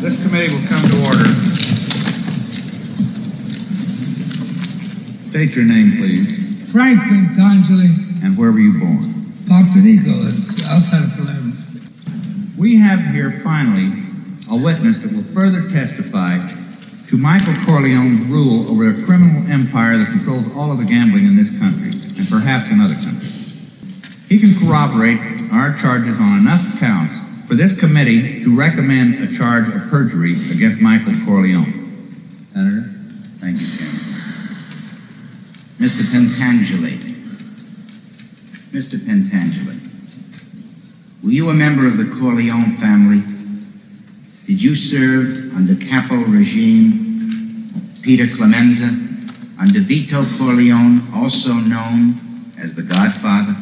This committee will come to order. State your name, please. Frank Pentangeli. And where were you born? Porto Rico. It's outside of Palermo. We have here, finally, a witness that will further testify to Michael Corleone's rule over a criminal empire that controls all of the gambling in this country, and perhaps in other countries. He can corroborate our charges on enough counts for this committee to recommend a charge of perjury against Michael Corleone. Senator? Thank you, Chairman. Mr. Pentangeli. Mr. Pentangeli, were you a member of the Corleone family? Did you serve under Capo regime, Peter Clemenza, under Vito Corleone, also known as the Godfather?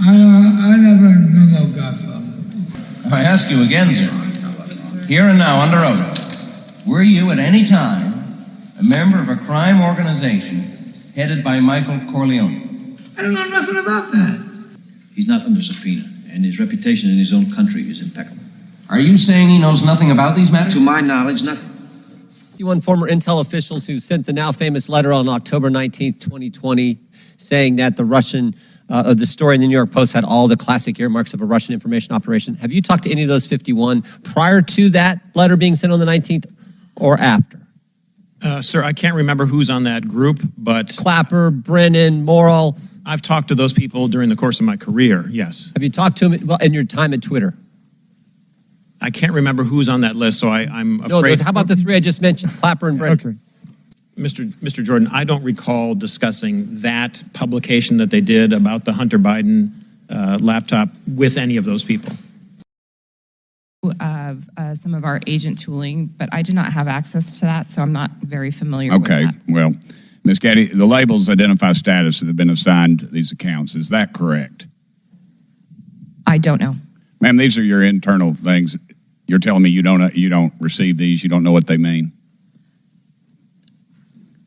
I never knew no Godfather. I ask you again, sir, here and now under oath, were you at any time a member of a crime organization headed by Michael Corleone? I don't know nothing about that. He's not under subpoena, and his reputation in his own country is impeccable. Are you saying he knows nothing about these matters? To my knowledge, nothing. 51 former intel officials who sent the now famous letter on October 19th, 2020, saying that the story in the New York Post had all the classic earmarks of a Russian information operation. Have you talked to any of those 51 prior to that letter being sent on the 19th or after? Sir, I can't remember who's on that group, but... Clapper, Brennan, Morrill. I've talked to those people during the course of my career, yes. Have you talked to them in your time at Twitter? I can't remember who's on that list, so I'm afraid... No, how about the three I just mentioned, Clapper and Brennan? Okay. Mr. Jordan, I don't recall discussing that publication that they did about the Hunter Biden laptop with any of those people. Of some of our agent tooling, but I did not have access to that, so I'm not very familiar with that. Okay, well, Ms. Gaddy, the labels identify status that have been assigned to these accounts. Is that correct? I don't know. Ma'am, these are your internal things. You're telling me you don't receive these, you don't know what they mean?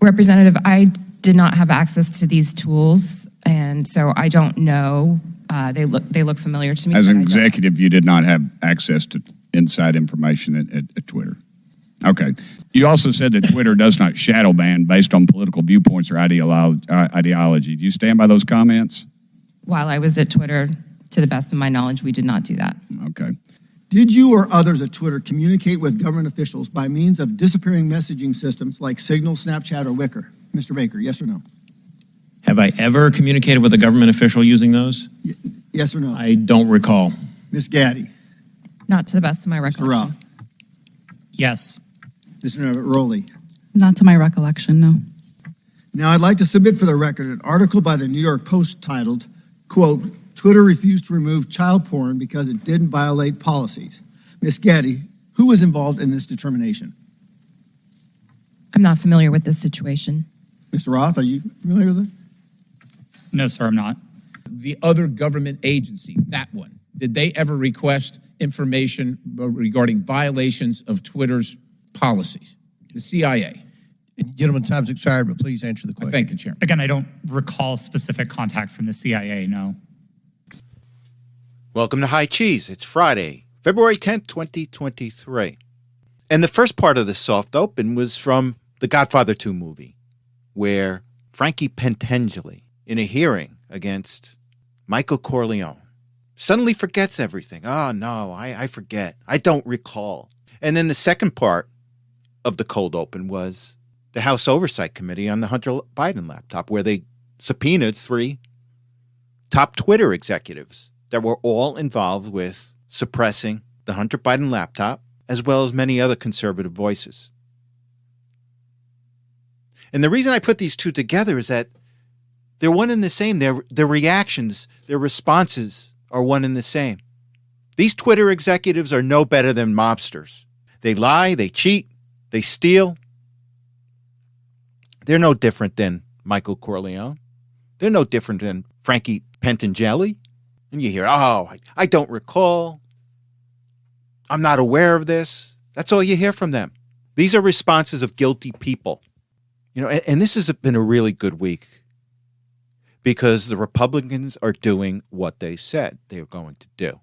Representative, I did not have access to these tools, and so I don't know. They look familiar to me. As an executive, you did not have access to inside information at Twitter. Okay. You also said that Twitter does not shadow ban based on political viewpoints or ideology. Do you stand by those comments? While I was at Twitter, to the best of my knowledge, we did not do that. Okay. Did you or others at Twitter communicate with government officials by means of disappearing messaging systems like Signal, Snapchat, or Wicker? Mr. Baker, yes or no? Have I ever communicated with a government official using those? Yes or no? I don't recall. Ms. Gaddy? Not to the best of my recollection. Mr. Roth? Yes. Mr. Rowley? Not to my recollection, no. Now, I'd like to submit for the record an article by the New York Post titled, quote, Twitter refused to remove child porn because it didn't violate policies. Ms. Gaddy, who was involved in this determination? I'm not familiar with this situation. Mr. Roth, are you familiar with it? No, sir, I'm not. The other government agency, that one, did they ever request information regarding violations of Twitter's policies? The CIA. Gentlemen, time's expired, but please answer the question. I thank the chairman. Again, I don't recall specific contact from the CIA, no. Welcome to High Cheese. It's Friday, February 10th, 2023. And the first part of the soft open was from the Godfather 2 movie, where Frankie Pentangeli, in a hearing against Michael Corleone, suddenly forgets everything. Oh, no, I forget. I don't recall. And then the second part of the cold open was the House Oversight Committee on the Hunter Biden laptop, where they subpoenaed 3 top Twitter executives that were all involved with suppressing the Hunter Biden laptop, as well as many other conservative voices. And the reason I put these two together is that they're one and the same. Their reactions, their responses are one and the same. These Twitter executives are no better than mobsters. They lie, they cheat, they steal. They're no different than Michael Corleone. They're no different than Frankie Pentangeli. And you hear, oh, I don't recall. I'm not aware of this. That's all you hear from them. These are responses of guilty people. You know, and this has been a really good week because the Republicans are doing what they said they were going to do.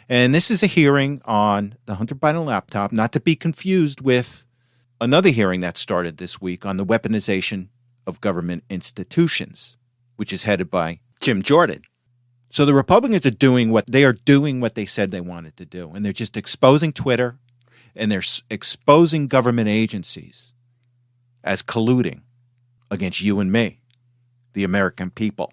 And this is a hearing on the Hunter Biden laptop, not to be confused with another hearing that started this week on the weaponization of government institutions, which is headed by Jim Jordan. So the Republicans are doing what they said they wanted to do, and they're just exposing Twitter, and they're exposing government agencies as colluding against you and me, the American people.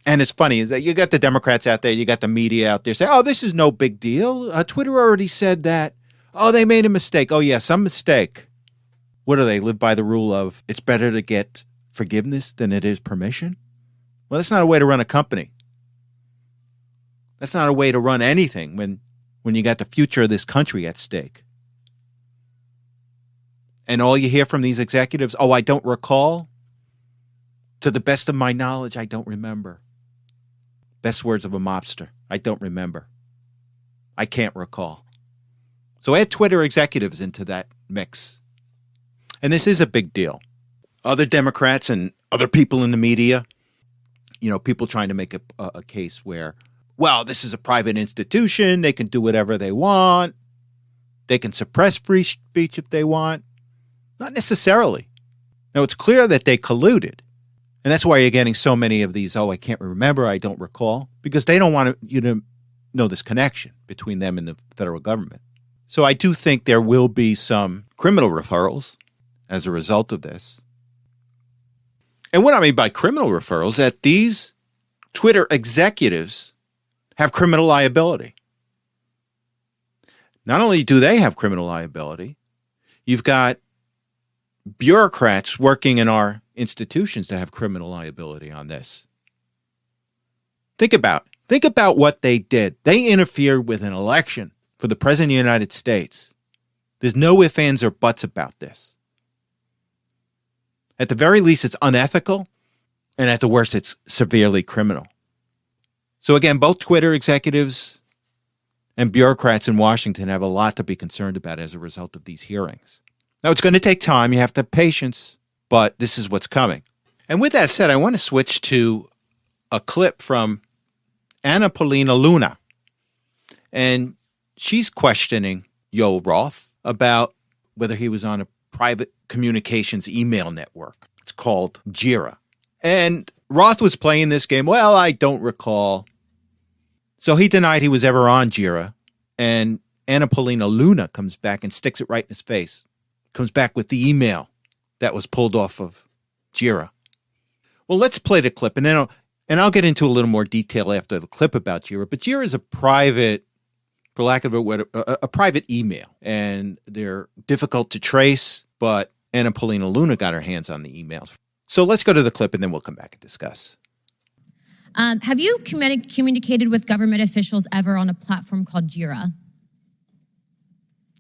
And it's funny is that you got the Democrats out there, you got the media out there saying, oh, this is no big deal. Twitter already said that. Oh, they made a mistake. Oh, yeah, some mistake. What do they live by the rule of it's better to get forgiveness than it is permission? Well, that's not a way to run a company. That's not a way to run anything when you got the future of this country at stake. And all you hear from these executives, oh, I don't recall. To the best of my knowledge, I don't remember. Best words of a mobster. I don't remember. I can't recall. So add Twitter executives into that mix. And this is a big deal. Other Democrats and other people in the media, people trying to make a case where, well, this is a private institution. They can do whatever they want. They can suppress free speech if they want. Not necessarily. Now, it's clear that they colluded. And that's why you're getting so many of these, oh, I can't remember, I don't recall, because they don't want you to know this connection between them and the federal government. So I do think there will be some criminal referrals as a result of this. And what I mean by criminal referrals, that these Twitter executives have criminal liability. Not only do they have criminal liability, you've got bureaucrats working in our institutions that have criminal liability on this. Think about what they did. They interfered with an election for the President of the United States. There's no ifs, ands, or buts about this. At the very least, it's unethical, and at the worst, it's severely criminal. So again, both Twitter executives and bureaucrats in Washington have a lot to be concerned about as a result of these hearings. Now, it's going to take time. You have to have patience, but this is what's coming. And with that said, I want to switch to a clip from Anna Paulina Luna. And she's questioning Yoel Roth about whether he was on a private communications email network. It's called Jira. And Roth was playing this game. Well, I don't recall. So he denied he was ever on Jira. And Anna Paulina Luna comes back and sticks it right in his face. Comes back with the email that was pulled off of Jira. Well, let's play the clip, and then I'll get into a little more detail after the clip about Jira. But Jira is a private, for lack of a word, a private email, and they're difficult to trace. But Anna Paulina Luna got her hands on the emails. So let's go to the clip, and then we'll come back and discuss. Have you communicated with government officials ever on a platform called Jira?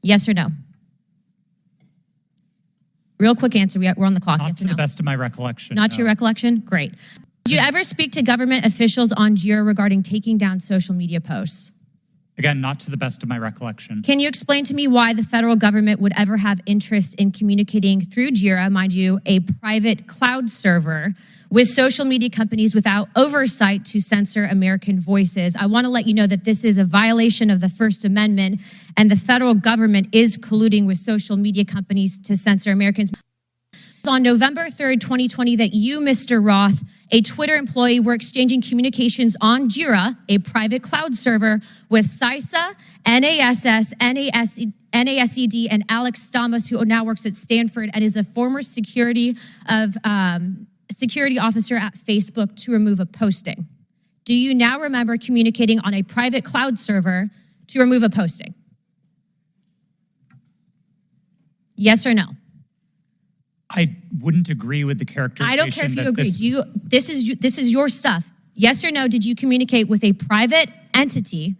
Yes or no? Real quick answer. We're on the clock. Not yes to or no? the best of my recollection. Not to your recollection? Great. Did you ever speak to government officials on Jira regarding taking down social media posts? Again, not to the best of my recollection. Can you explain to me why the federal government would ever have interest in communicating through Jira, mind you, a private cloud server, with social media companies without oversight to censor American voices? I want to let you know that this is a violation of the First Amendment, and the federal government is colluding with social media companies to censor Americans. On November 3rd, 2020, that you, Mr. Roth, a Twitter employee, were exchanging communications on Jira, a private cloud server, with CISA, NASS, NASED, and Alex Stamos, who now works at Stanford and is a former security officer at Facebook, to remove a posting. Do you now remember communicating on a private cloud server to remove a posting? Yes or no? I wouldn't agree with the characterization. I don't care if you agree. This is your stuff. Yes or no, did you communicate with a private entity,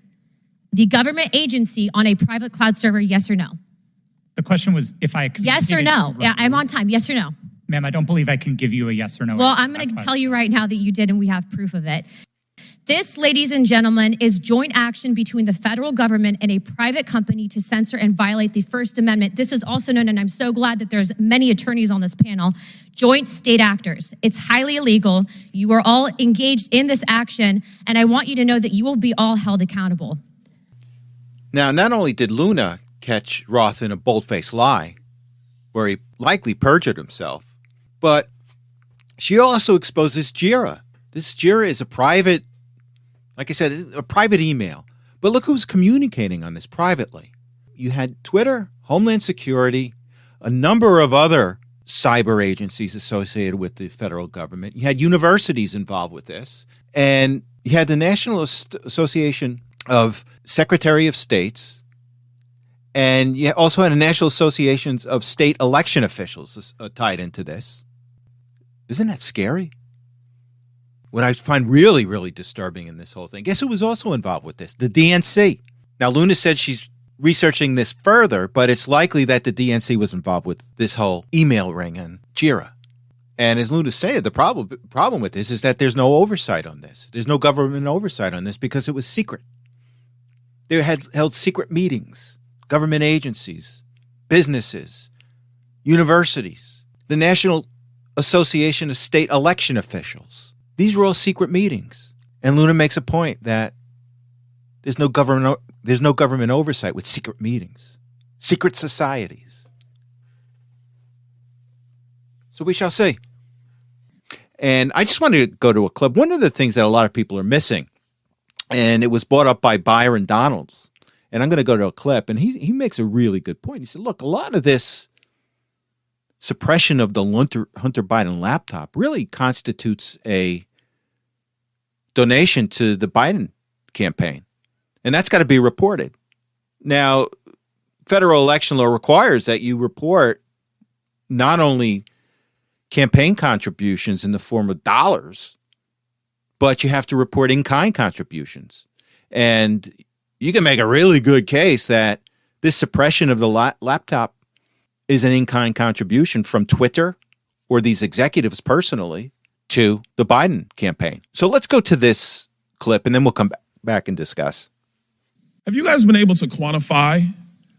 the government agency, on a private cloud server? Yes or no? The question was if I Yes or no? Yeah, I'm on time. Yes or no? Ma'am, I don't believe I can give you a yes or no. Well, I'm going to tell you right now that you did, and we have proof of it. This, ladies and gentlemen, is joint action between the federal government and a private company to censor and violate the First Amendment. This is also known, and I'm so glad that there's many attorneys on this panel, joint state actors. It's highly illegal. You are all engaged in this action, and I want you to know that you will be all held accountable. Now, not only did Luna catch Roth in a bold-faced lie, where he likely perjured himself, but she also exposes JIRA. This JIRA is a private, like I said, a private email. But look who's communicating on this privately. You had Twitter, Homeland Security, a number of other cyber agencies associated with the federal government. You had universities involved with this. And you had the National Association of Secretary of States. And you also had a National Association of State Election Officials tied into this. Isn't that scary? What I find really, really disturbing in this whole thing, guess who was also involved with this? The DNC. Now, Luna said she's researching this further, but it's likely that the DNC was involved with this whole email ring and JIRA. And as Luna said, the problem with this is that there's no oversight on this. There's no government oversight on this because it was secret. They had held secret meetings, government agencies, businesses, universities, the National Association of State Election Officials. These were all secret meetings. And Luna makes a point that there's no government oversight with secret meetings, secret societies. So we shall see. And I just wanted to go to a clip. One of the things that a lot of people are missing, and it was brought up by Byron Donalds, and I'm going to go to a clip, and he makes a really good point. He said, look, a lot of this suppression of the Hunter Biden laptop really constitutes a donation to the Biden campaign. And that's got to be reported. Now, federal election law requires that you report not only campaign contributions in the form of dollars, but you have to report in-kind contributions. And you can make a really good case that this suppression of the laptop is an in-kind contribution from Twitter or these executives personally to the Biden campaign. So let's go to this clip, and then we'll come back and discuss. Have you guys been able to quantify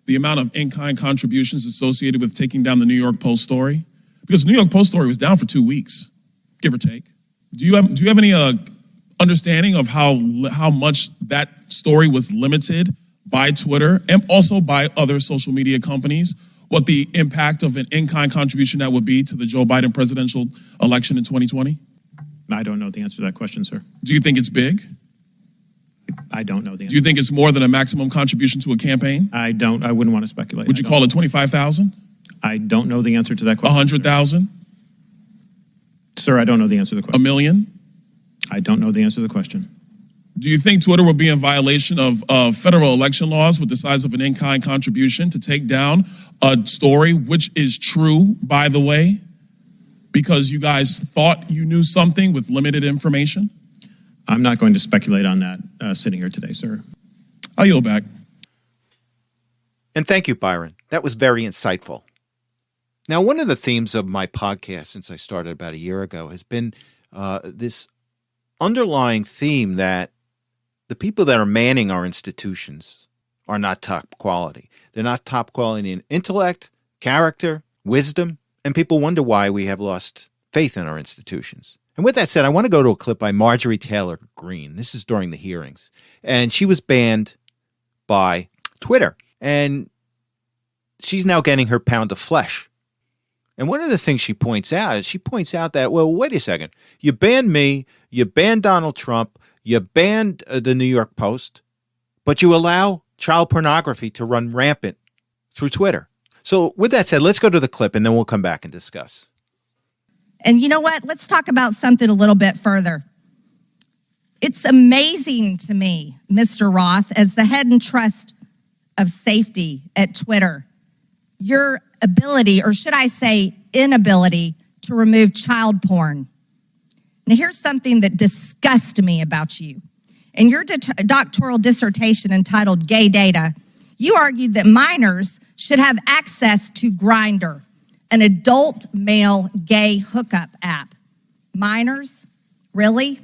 the amount of in-kind contributions associated with taking down the New York Post story? Because the New York Post story was down for 2 weeks, give or take. Do you have any understanding of how much that story was limited by Twitter and also by other social media companies? What the impact of an in-kind contribution that would be to the Joe Biden presidential election in 2020? I don't know the answer to that question, sir. Do you think it's big? I don't know the answer. Do you think it's more than a maximum contribution to a campaign? I wouldn't want to speculate. Would you call it 25,000? I don't know the answer to that question. 100,000? Sir, I don't know the answer to the question. $1 million? I don't know the answer to the question. Do you think Twitter will be in violation of federal election laws with the size of an in-kind contribution to take down a story, which is true, by the way, because you guys thought you knew something with limited information? I'm not going to speculate on that sitting here today, sir. I'll yield back. And thank you, Byron. That was very insightful. Now, one of the themes of my podcast since I started about a year ago has been this underlying theme that the people that are manning our institutions are not top quality. They're not top quality in intellect, character, wisdom, and people wonder why we have lost faith in our institutions. And with that said, I want to go to a clip by Marjorie Taylor Greene. This is during the hearings. And she was banned by Twitter. And she's now getting her pound of flesh. And one of the things she points out is that, well, wait a second. You banned me, you banned Donald Trump, you banned the New York Post, but you allow child pornography to run rampant through Twitter. So with that said, let's go to the clip and then we'll come back and discuss. And you know what? Let's talk about something a little bit further. It's amazing to me, Mr. Roth, as the head and trust of safety at Twitter, your ability, or should I say inability, to remove child porn. Now, here's something that disgusts me about you. In your doctoral dissertation entitled Gay Data, you argued that minors should have access to Grindr, an adult male gay hookup app. Minors? Really?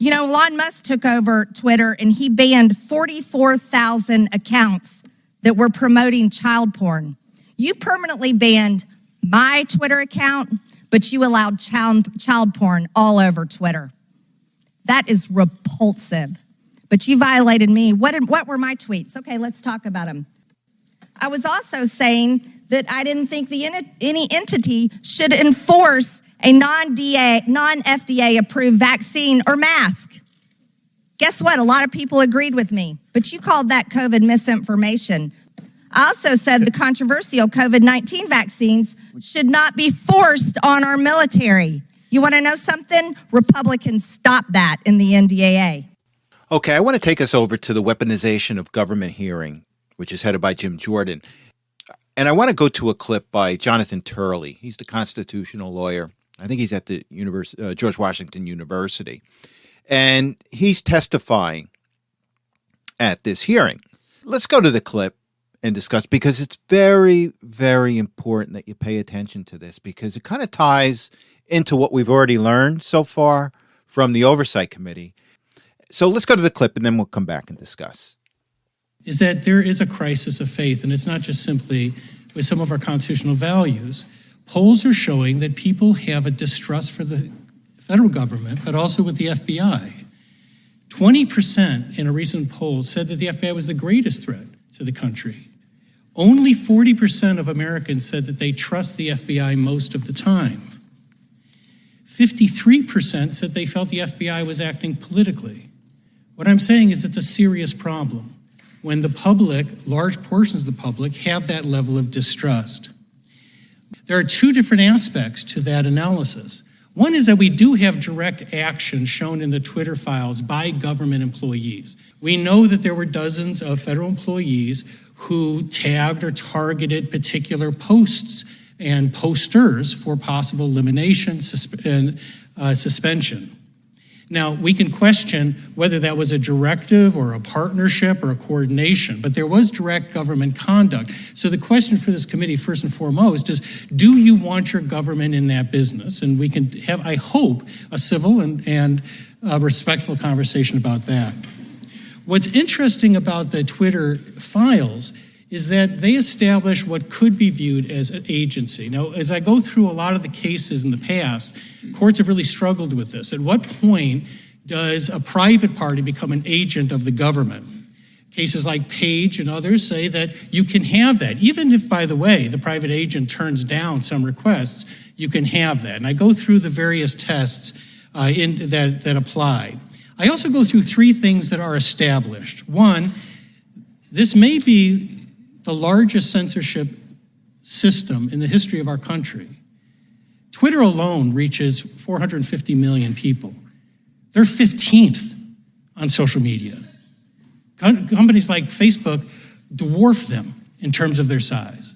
You know, Elon Musk took over Twitter and he banned 44,000 accounts that were promoting child porn. You permanently banned my Twitter account, but you allowed child porn all over Twitter. That is repulsive. But you violated me. What were my tweets? Okay, let's talk about them. I was also saying that I didn't think any entity should enforce a non-FDA approved vaccine or mask. Guess what? A lot of people agreed with me, but you called that COVID misinformation. I also said the controversial COVID-19 vaccines should not be forced on our military. You want to know something? Republicans stopped that in the NDAA. Okay, I want to take us over to the weaponization of government hearing, which is headed by Jim Jordan. And I want to go to a clip by Jonathan Turley. He's the constitutional lawyer. I think he's at the George Washington University. And he's testifying at this hearing. Let's go to the clip and discuss, because it's very, very important that you pay attention to this, because it kind of ties into what we've already learned so far from the Oversight Committee. So let's go to the clip and then we'll come back and discuss. Is that there is a crisis of faith, and it's not just simply with some of our constitutional values. Polls are showing that people have a distrust for the federal government, but also with the FBI. 20% in a recent poll said that the FBI was the greatest threat to the country. Only 40% of Americans said that they trust the FBI most of the time. 53% said they felt the FBI was acting politically. What I'm saying is it's a serious problem when the public, large portions of the public, have that level of distrust. There are two different aspects to that analysis. One is that we do have direct action shown in the Twitter files by government employees. We know that there were dozens of federal employees who tagged or targeted particular posts and posters for possible elimination and suspension. Now, we can question whether that was a directive or a partnership or a coordination, but there was direct government conduct. So the question for this committee, first and foremost, is do you want your government in that business? And we can have, I hope, a civil and respectful conversation about that. What's interesting about the Twitter files is that they establish what could be viewed as an agency. Now, as I go through a lot of the cases in the past, courts have really struggled with this. At what point does a private party become an agent of the government? Cases like Page and others say that you can have that. Even if, by the way, the private agent turns down some requests, you can have that. And I go through the various tests that apply. I also go through three things that are established. One, this may be the largest censorship system in the history of our country. Twitter alone reaches 450 million people. They're 15th on social media. Companies like Facebook dwarf them in terms of their size.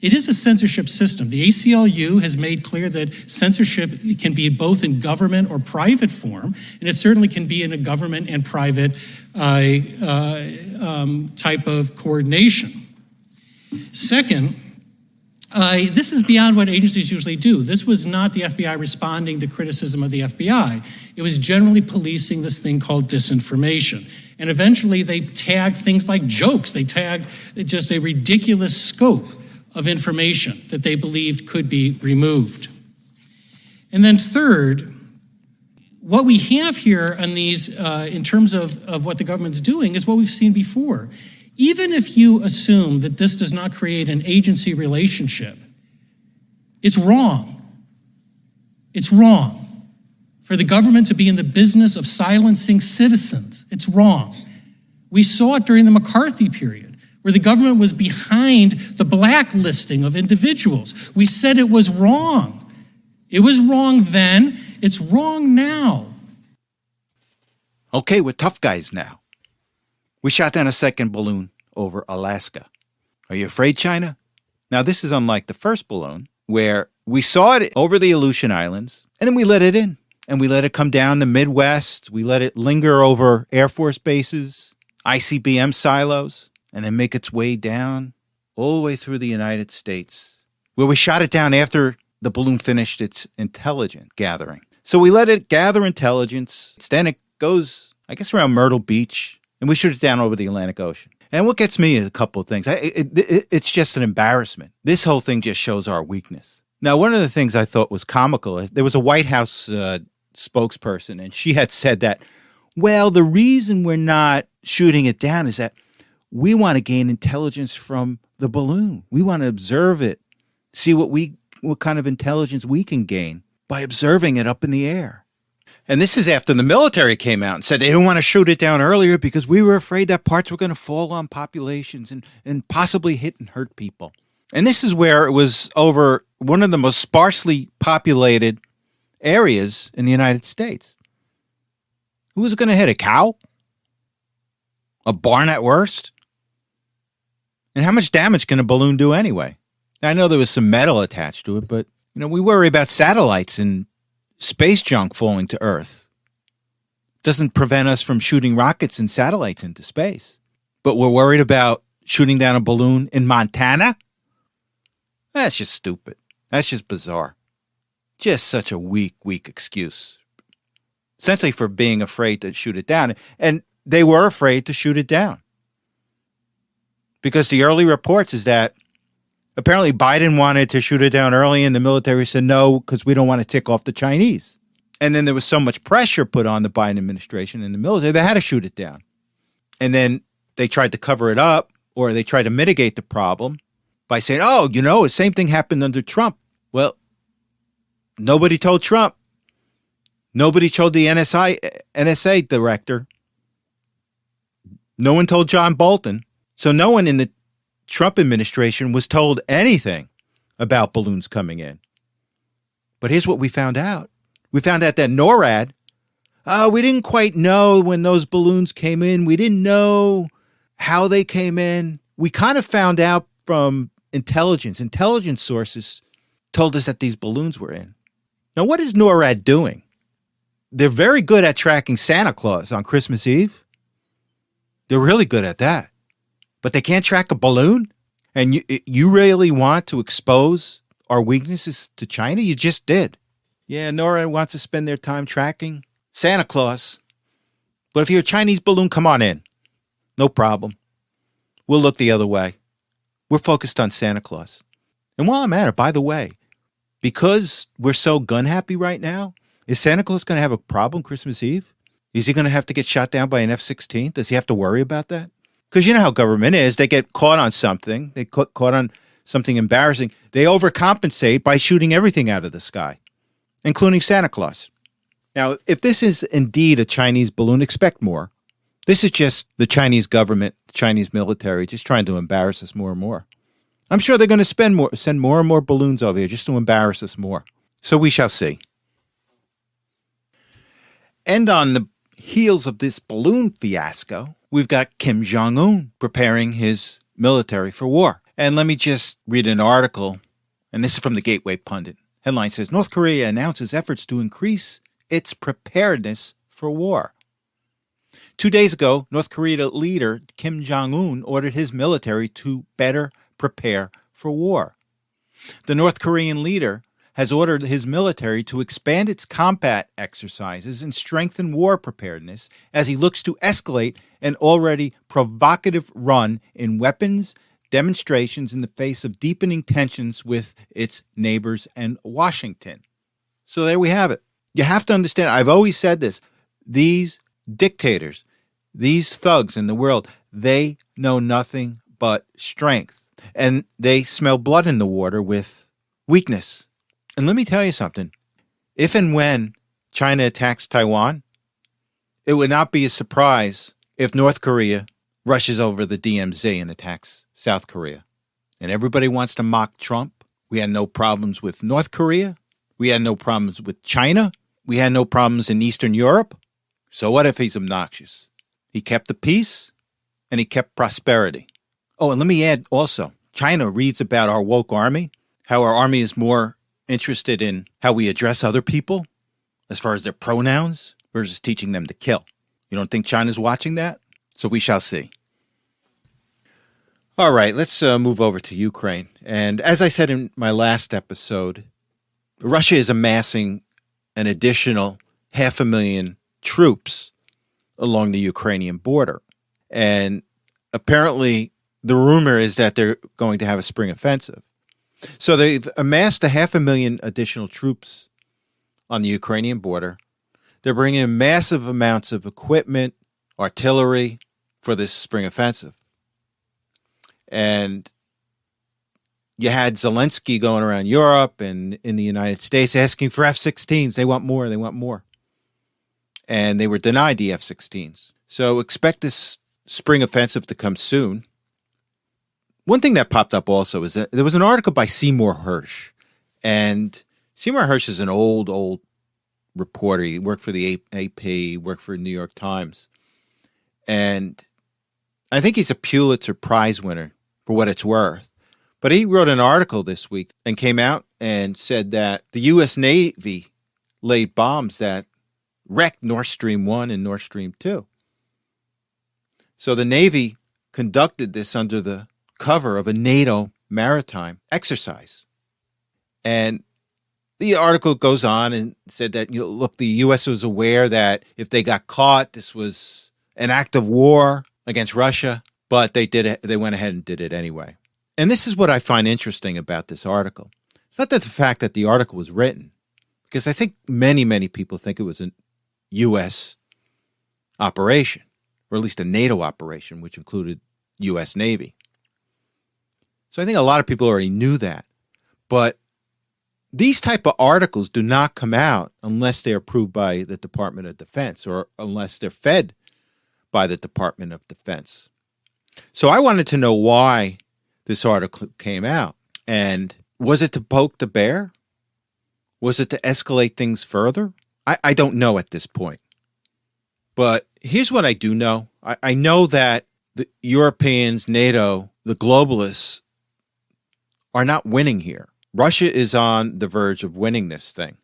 It is a censorship system. The ACLU has made clear that censorship can be both in government or private form, and it certainly can be in a government and private type of coordination. Second, this is beyond what agencies usually do. This was not the FBI responding to criticism of the FBI. It was generally policing this thing called disinformation. And eventually they tagged things like jokes. They tagged just a ridiculous scope of information that they believed could be removed. And then third, what we have here on these, in terms of what the government's doing, is what we've seen before. Even if you assume that this does not create an agency relationship, it's wrong. It's wrong for the government to be in the business of silencing citizens. It's wrong. We saw it during the McCarthy period, where the government was behind the blacklisting of individuals. We said it was wrong. It was wrong then. It's wrong now. Okay, we're tough guys now. We shot down a second balloon over Alaska. Are you afraid, China? Now, this is unlike the first balloon, where we saw it over the Aleutian Islands, and then we let it in. And we let it come down the Midwest. We let it linger over Air Force bases, ICBM silos, and then make its way down all the way through the United States, where we shot it down after the balloon finished its intelligence gathering. So we let it gather intelligence. Then it goes, I guess, around Myrtle Beach, and we shoot it down over the Atlantic Ocean. And what gets me is a couple of things. It's just an embarrassment. This whole thing just shows our weakness. Now, one of the things I thought was comical, there was a White House spokesperson, and she had said that, well, the reason we're not shooting it down is that we want to gain intelligence from the balloon. We want to observe it, see what kind of intelligence we can gain by observing it up in the air. And this is after the military came out and said they didn't want to shoot it down earlier because we were afraid that parts were going to fall on populations and possibly hit and hurt people. And this is where it was over one of the most sparsely populated areas in the United States. Who was going to hit? A cow? A barn at worst? And how much damage can a balloon do anyway? I know there was some metal attached to it, but we worry about satellites and space junk falling to Earth. Doesn't prevent us from shooting rockets and satellites into space. But we're worried about shooting down a balloon in Montana? That's just stupid. That's just bizarre. Just such a weak excuse. Essentially for being afraid to shoot it down. And they were afraid to shoot it down. Because the early reports is that apparently Biden wanted to shoot it down early and the military said no because we don't want to tick off the Chinese. And then there was so much pressure put on the Biden administration and the military, they had to shoot it down. And then they tried to cover it up or they tried to mitigate the problem by saying, the same thing happened under Trump. Well, nobody told Trump. Nobody told the NSA director. No one told John Bolton. So no one in the Trump administration was told anything about balloons coming in. But here's what we found out. We found out that NORAD, we didn't quite know when those balloons came in. We didn't know how they came in. We kind of found out from intelligence. Intelligence sources told us that these balloons were in. Now, what is NORAD doing? They're very good at tracking Santa Claus on Christmas Eve. They're really good at that. But they can't track a balloon? And you really want to expose our weaknesses to China? You just did. Yeah, NORAD wants to spend their time tracking Santa Claus. But if you're a Chinese balloon, come on in. No problem. We'll look the other way. We're focused on Santa Claus. And while I'm at it, by the way, because we're so gun happy right now, is Santa Claus going to have a problem Christmas Eve? Is he going to have to get shot down by an F-16? Does he have to worry about that? Because you know how government is. They get caught on something. They caught on something embarrassing. They overcompensate by shooting everything out of the sky, including Santa Claus. Now, if this is indeed a Chinese balloon, expect more. This is just the Chinese government, the Chinese military, just trying to embarrass us more and more. I'm sure they're going to send more and more balloons over here just to embarrass us more. So we shall see. And on the heels of this balloon fiasco, we've got Kim Jong-un preparing his military for war. And let me just read an article, and this is from the Gateway Pundit. Headline says, North Korea announces efforts to increase its preparedness for war. 2 days ago, North Korea leader Kim Jong-un ordered his military to better prepare for war. The North Korean leader has ordered his military to expand its combat exercises and strengthen war preparedness as he looks to escalate an already provocative run in weapons demonstrations in the face of deepening tensions with its neighbors and Washington. So there we have it. You have to understand, I've always said this, these dictators, these thugs in the world, they know nothing but strength. And they smell blood in the water with weakness. And let me tell you something. If and when China attacks Taiwan, it would not be a surprise if North Korea rushes over the DMZ and attacks South Korea. And everybody wants to mock Trump. We had no problems with North Korea. We had no problems with China. We had no problems in Eastern Europe. So what if he's obnoxious? He kept the peace and he kept prosperity. Oh, and let me add also, China reads about our woke army, how our army is more interested in how we address other people as far as their pronouns versus teaching them to kill. You don't think China's watching that? So we shall see. All right, let's move over to Ukraine. And as I said in my last episode, Russia is amassing an additional 500,000 troops along the Ukrainian border. And apparently the rumor is that they're going to have a spring offensive. So they've amassed 500,000 additional troops on the Ukrainian border. They're bringing in massive amounts of equipment, artillery for this spring offensive. And you had Zelensky going around Europe and in the United States asking for F-16s. They want more. They want more. And they were denied the F-16s. So expect this spring offensive to come soon. One thing that popped up also is that there was an article by Seymour Hersh. And Seymour Hersh is an old reporter. He worked for the AP, worked for New York Times. And I think he's a Pulitzer Prize winner for what it's worth. But he wrote an article this week and came out and said that the U.S. Navy laid bombs that wrecked Nord Stream 1 and Nord Stream 2. So the Navy conducted this under the cover of a NATO maritime exercise. And the article goes on and said that, look, the U.S. was aware that if they got caught, this was an act of war against Russia, but they did it. They went ahead and did it anyway. And this is what I find interesting about this article. It's not that the fact that the article was written, because I think many people think it was a U.S. operation, or at least a NATO operation, which included U.S. Navy. So I think a lot of people already knew that. But these type of articles do not come out unless they're approved by the Department of Defense or unless they're fed by the Department of Defense. So I wanted to know why this article came out. And was it to poke the bear? Was it to escalate things further? I don't know at this point. But here's what I do know. I know that the Europeans, NATO, the globalists are not winning here. Russia is on the verge of winning this thing.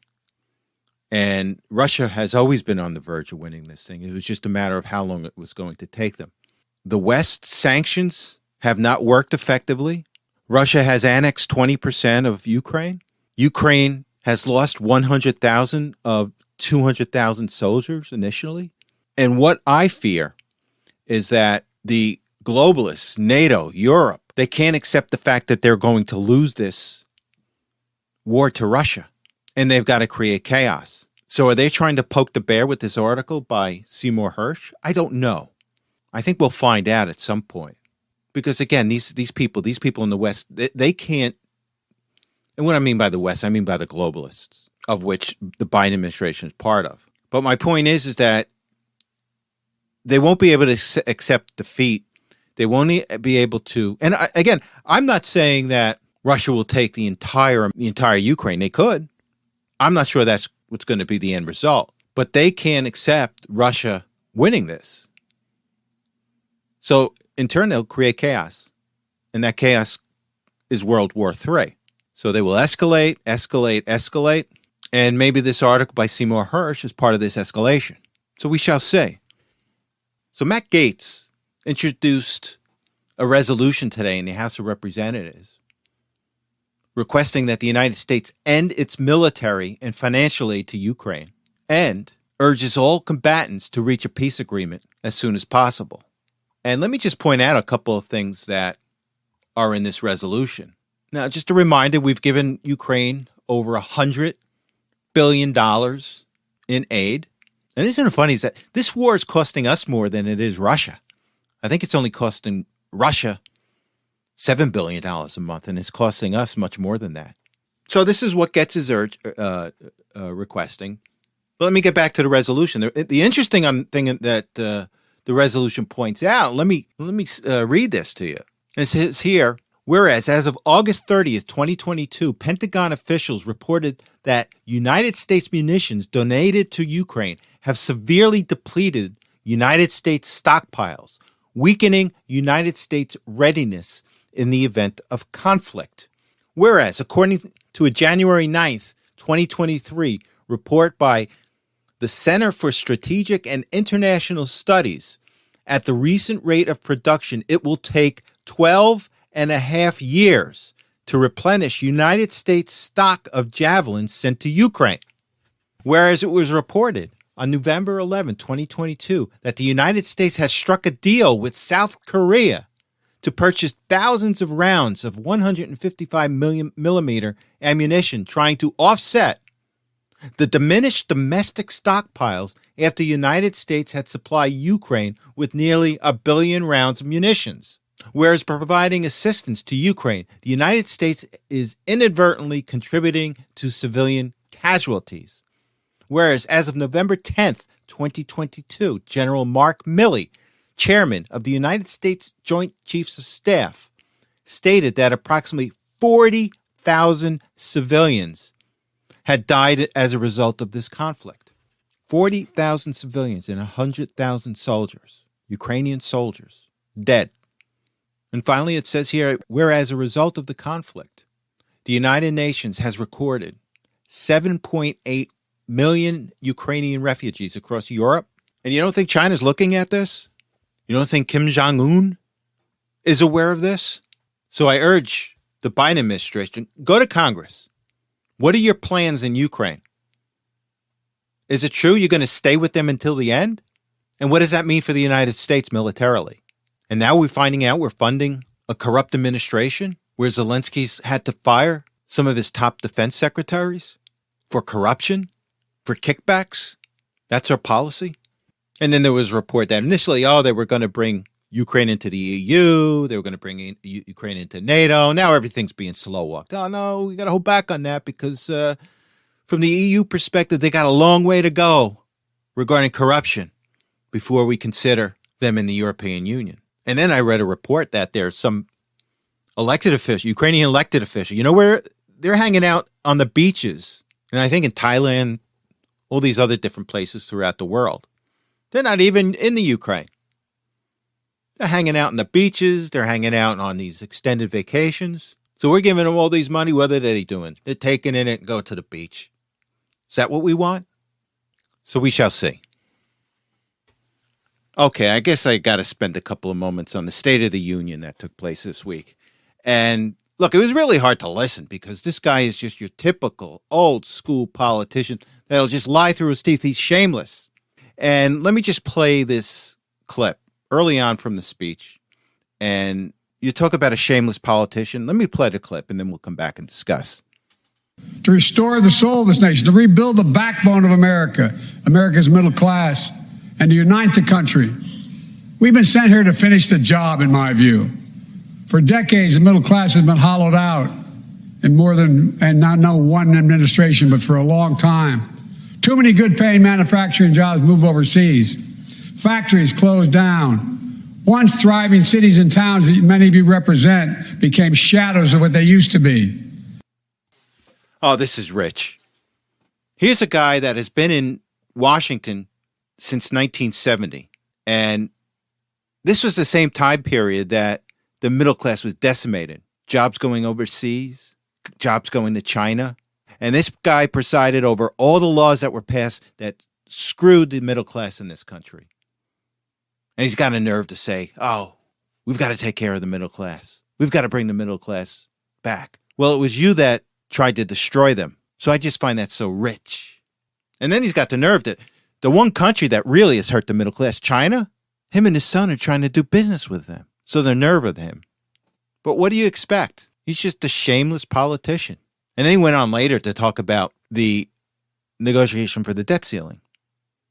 And Russia has always been on the verge of winning this thing. It was just a matter of how long it was going to take them. The West's sanctions have not worked effectively. Russia has annexed 20% of Ukraine. Ukraine has lost 100,000 of 200,000 soldiers initially. And what I fear is that the globalists, NATO, Europe, they can't accept the fact that they're going to lose this war to Russia. And they've got to create chaos. So are they trying to poke the bear with this article by Seymour Hersh? I don't know. I think we'll find out at some point. Because again, these people in the West, they can't, and what I mean by the West, I mean by the globalists, of which the Biden administration is part of. But my point is that they won't be able to accept defeat. They won't be able to, and again, I'm not saying that Russia will take the entire Ukraine. They could. I'm not sure that's what's going to be the end result. But they can't accept Russia winning this. So in turn, they'll create chaos. And that chaos is World War III. So they will escalate. And maybe this article by Seymour Hersh is part of this escalation. So we shall see. So Matt Gaetz introduced a resolution today in the House of Representatives requesting that the United States end its military and financial aid to Ukraine and urges all combatants to reach a peace agreement as soon as possible. And let me just point out a couple of things that are in this resolution. Now, just a reminder, we've given Ukraine over $100 billion in aid. And isn't it funny is that this war is costing us more than it is Russia. I think it's only costing Russia $7 billion a month, and it's costing us much more than that. So this is what Gaetz is requesting. But let me get back to the resolution. The interesting thing that the resolution points out, let me read this to you. It says here, whereas as of August 30th, 2022, Pentagon officials reported that United States munitions donated to Ukraine have severely depleted United States stockpiles, weakening United States readiness in the event of conflict. Whereas, according to a January 9th, 2023 report by the Center for Strategic and International Studies, at the recent rate of production, it will take 12 and a half years to replenish United States stock of javelins sent to Ukraine. Whereas it was reported on November 11, 2022, that the United States has struck a deal with South Korea to purchase thousands of rounds of 155 millimeter ammunition, trying to offset the diminished domestic stockpiles after the United States had supplied Ukraine with nearly 1 billion rounds of munitions. Whereas providing assistance to Ukraine, the United States is inadvertently contributing to civilian casualties. Whereas as of November 10th, 2022, General Mark Milley, chairman of the United States Joint Chiefs of Staff, stated that approximately 40,000 civilians had died as a result of this conflict. 40,000 civilians and 100,000 soldiers, Ukrainian soldiers, dead. And finally, it says here, whereas a result of the conflict, the United Nations has recorded 7.8 million Ukrainian refugees across Europe. And you don't think China's looking at this? You don't think Kim Jong-un is aware of this? So I urge the Biden administration, go to Congress. What are your plans in Ukraine? Is it true you're going to stay with them until the end? And what does that mean for the United States militarily? And now we're finding out we're funding a corrupt administration where Zelensky's had to fire some of his top defense secretaries for corruption, for kickbacks. That's our policy. And then there was a report that initially, they were going to bring Ukraine into the EU. They were going to bring Ukraine into NATO. Now everything's being slow walked. Oh, no, we got to hold back on that because from the EU perspective, they got a long way to go regarding corruption before we consider them in the European Union. And then I read a report that there's some elected official, Ukrainian elected official, where they're hanging out on the beaches. And I think in Thailand, all these other different places throughout the world. They're not even in the Ukraine. They're hanging out on the beaches. They're hanging out on these extended vacations. So we're giving them all these money. What are they doing? They're taking in it and go to the beach. Is that what we want? So we shall see. Okay, I guess I got to spend a couple of moments on the State of the Union that took place this week. And look, it was really hard to listen because this guy is just your typical old school politician that'll just lie through his teeth. He's shameless. And let me just play this clip early on from the speech. And you talk about a shameless politician. Let me play the clip and then we'll come back and discuss. To restore the soul of this nation, to rebuild the backbone of America, America's middle class, and to unite the country. We've been sent here to finish the job, in my view. For decades, the middle class has been hollowed out in not one administration, but for a long time. Too many good-paying manufacturing jobs move overseas. Factories closed down. Once thriving cities and towns that many of you represent became shadows of what they used to be. Oh, this is rich. Here's a guy that has been in Washington since 1970. And this was the same time period that the middle class was decimated. Jobs going overseas, jobs going to China. And this guy presided over all the laws that were passed that screwed the middle class in this country. And he's got a nerve to say, we've got to take care of the middle class. We've got to bring the middle class back. Well, it was you that tried to destroy them. So I just find that so rich. And then he's got the nerve that the one country that really has hurt the middle class, China, him and his son are trying to do business with them. So the nerve of him. But what do you expect? He's just a shameless politician. And then he went on later to talk about the negotiation for the debt ceiling.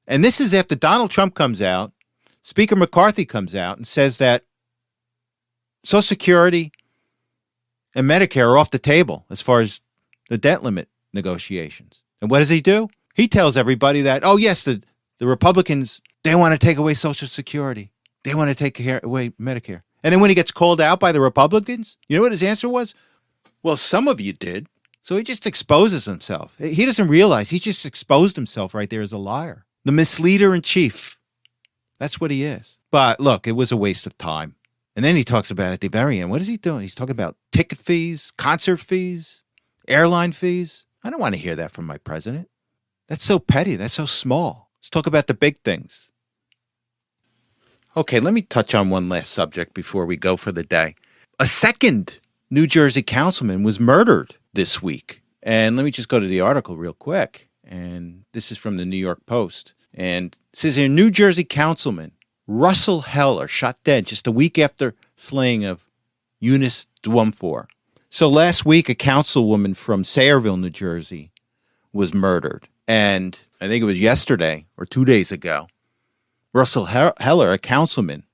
And this is after Donald Trump comes out, Speaker McCarthy comes out and says that Social Security and Medicare are off the table as far as the debt limit negotiations. And what does he do? He tells everybody that, yes, the Republicans, they want to take away Social Security. They want to take away Medicare. And then when he gets called out by the Republicans, you know what his answer was? Well, some of you did. So he just exposes himself. He doesn't realize he just exposed himself right there as a liar. The misleader in chief. That's what he is. But look, it was a waste of time. And then he talks about at the very end, what is he doing? He's talking about ticket fees, concert fees, airline fees. I don't want to hear that from my president. That's so petty. That's so small. Let's talk about the big things. Okay, let me touch on one last subject before we go for the day. A second New Jersey councilman was murdered this week. And let me just go to the article real quick. And this is from the New York Post. And it says here, New Jersey councilman Russell Heller shot dead just a week after slaying of Eunice Dwumfor. So last week, a councilwoman from Sayreville, New Jersey, was murdered. And I think it was yesterday or 2 days ago, Russell Heller, a councilman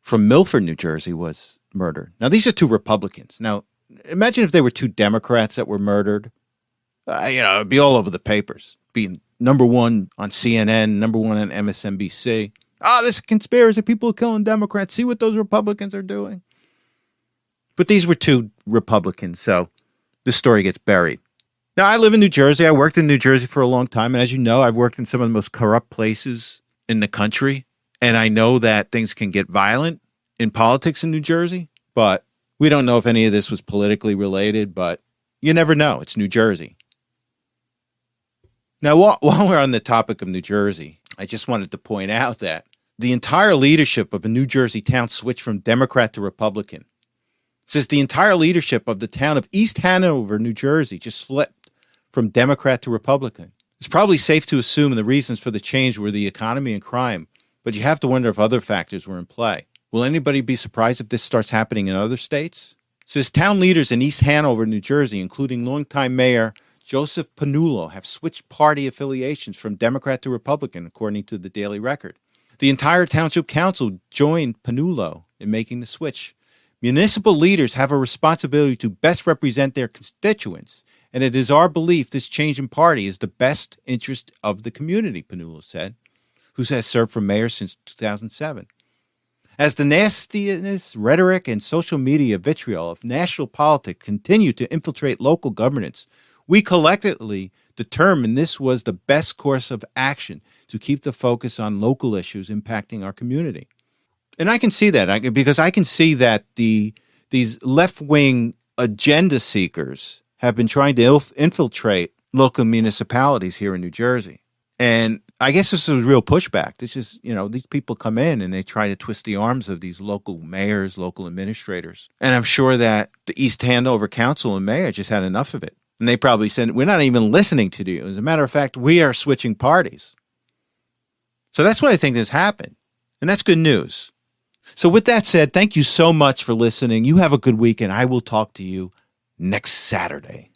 from Milford, New Jersey, was murdered. Now, these are two Republicans. Now, imagine if they were two Democrats that were murdered. It'd be all over the papers. Being number one on CNN, number one on MSNBC. This is a conspiracy. People are killing Democrats. See what those Republicans are doing. But these were two Republicans, so the story gets buried. Now, I live in New Jersey. I worked in New Jersey for a long time. And as you know, I've worked in some of the most corrupt places in the country. And I know that things can get violent in politics in New Jersey. But we don't know if any of this was politically related. But you never know. It's New Jersey. Now, while we're on the topic of New Jersey, I just wanted to point out that the entire leadership of a New Jersey town switched from Democrat to Republican. It says the entire leadership of the town of East Hanover, New Jersey, just flipped from Democrat to Republican. It's probably safe to assume the reasons for the change were the economy and crime, but you have to wonder if other factors were in play. Will anybody be surprised if this starts happening in other states? It says town leaders in East Hanover, New Jersey, including longtime Mayor Joseph Panullo, have switched party affiliations from Democrat to Republican, according to the Daily Record. The entire Township Council joined Panullo in making the switch. Municipal leaders have a responsibility to best represent their constituents, and it is our belief this change in party is the best interest of the community, Panullo said, who has served for mayor since 2007. As the nastiness, rhetoric, and social media vitriol of national politics continue to infiltrate local governance, we collectively determined this was the best course of action to keep the focus on local issues impacting our community. And I can see that because I can see that these left-wing agenda seekers have been trying to infiltrate local municipalities here in New Jersey. And I guess this is a real pushback. This is, these people come in and they try to twist the arms of these local mayors, local administrators. And I'm sure that the East Hanover Council and mayor just had enough of it. And they probably said, we're not even listening to you. As a matter of fact, we are switching parties. So that's what I think has happened. And that's good news. So with that said, thank you so much for listening. You have a good week, and I will talk to you next Saturday.